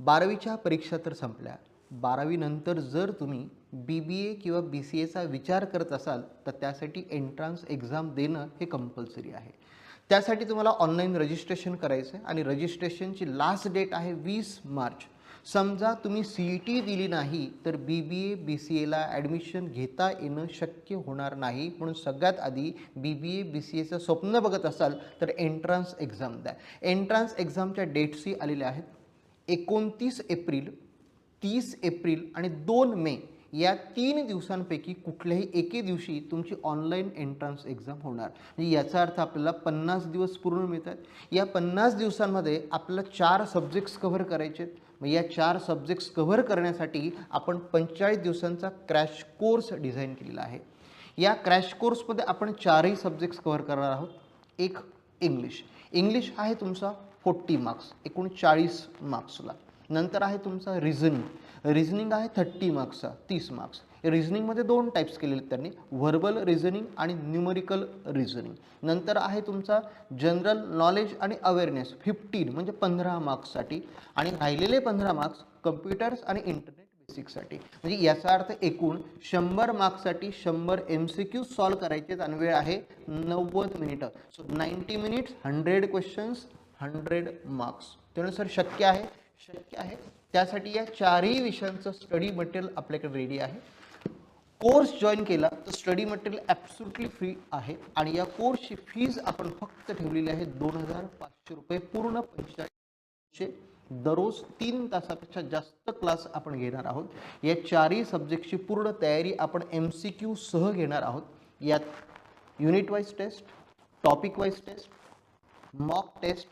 12वीच्या परीक्षा तर संपल्या. 12वी नंतर जर तुम्ही BBA किंवा BCAचा विचार करत असाल तर त्यासाठी एंट्रन्स एक्झाम देणं हे कंपल्सरी आहे. त्यासाठी तुम्हाला ऑनलाईन रजिस्ट्रेशन करायचं आहे आणि रजिस्ट्रेशनची लास्ट डेट आहे 20 मार्च. समजा तुम्ही CET दिली नाही तर BBA BCAला ॲडमिशन घेता येणं शक्य होणार नाही. म्हणून सगळ्यात आधी BBA BCAचं स्वप्न बघत असाल तर एंट्रन्स एक्झाम द्या. एंट्रन्स एक्झामच्या डेट्सही आलेल्या आहेत. 29 एप्रिल, 30 एप्रिल आणि 2 मे या 3 दिवसांपैकी कुठल्याही एके दिवशी तुमची ऑनलाईन एंट्रन्स एक्झाम होणार. म्हणजे याचा अर्थ आपल्याला 50 दिवस पूर्ण मिळतात. या 50 दिवसांमध्ये आपल्याला 4 सब्जेक्ट्स कव्हर करायचे आहेत. मग या 4 सब्जेक्ट्स कव्हर करण्यासाठी आपण 45 दिवसांचा क्रॅश कोर्स डिझाईन केलेला आहे. या क्रॅश कोर्समध्ये आपण 4ही सब्जेक्ट्स कव्हर करणार आहोत. एक इंग्लिश आहे तुमचा 40 मार्क्स, एकूण 40 मार्क्सला. नंतर आहे तुमचा रिझनिंग आहे 30 मार्क्सचा, 30 मार्क्स. रिझनिंगमध्ये 2 टाईप्स केलेले आहेत त्यांनी, व्हर्बल रिझनिंग आणि न्यूमरिकल रिझनिंग. नंतर आहे तुमचा जनरल नॉलेज आणि अवेअरनेस 15 म्हणजे 15 मार्क्ससाठी आणि राहिलेले 15 मार्क्स कम्प्युटर्स आणि इंटरनेट बेसिक्ससाठी. म्हणजे याचा अर्थ एकूण 100 मार्क्ससाठी 100 MCQ सॉल्व करायचे आणि वेळ आहे 90 मिनिटं. So 90 minutes 100 questions 100 marks. त्यानुसार शक्य आहे. त्यासाठी या 4ही विषयांचं स्टडी मटेरियल आपल्याकडे रेडी आहे. कोर्स जॉईन केला तर स्टडी मटेरियल ॲब्सोल्युटली फ्री आहे आणि या कोर्सची फीज आपण फक्त ठेवलेली आहे 2500 रुपये. पूर्ण 4500. दररोज 3 तासापेक्षा जास्त क्लास आपण घेणार आहोत. या 4ही सब्जेक्टची पूर्ण तयारी आपण MCQ सह घेणार आहोत. यात unit wise test, topic wise test, mock test,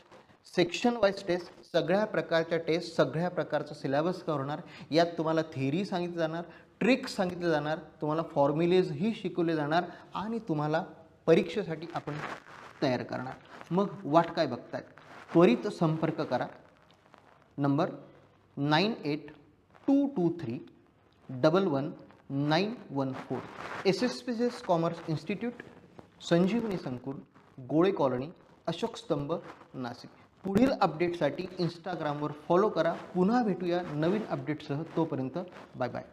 section wise test, सगळ्या प्रकारच्या टेस्ट, सगळ्या प्रकारचा सिलेबस कव्हर होणार. यात तुम्हाला थेअरी सांगितली जाणार, ट्रिक्स सांगितले जाणार, तुम्हाला फॉर्म्युलेजही शिकवले जाणार आणि तुम्हाला परीक्षेसाठी आपण तयार करणार. मग वाट काय बघताय? त्वरित संपर्क करा. नंबर 9822311914. SSPCS कॉमर्स इन्स्टिट्यूट, संजीवनी संकुल, गोळे कॉलनी, अशोक स्तंभ, नाशिक. पुढील अपडेटसाठी इंस्टाग्रामवर फॉलो करा. पुन्हा भेटूया नवीन अपडेटसह. तोपर्यंत बाय बाय.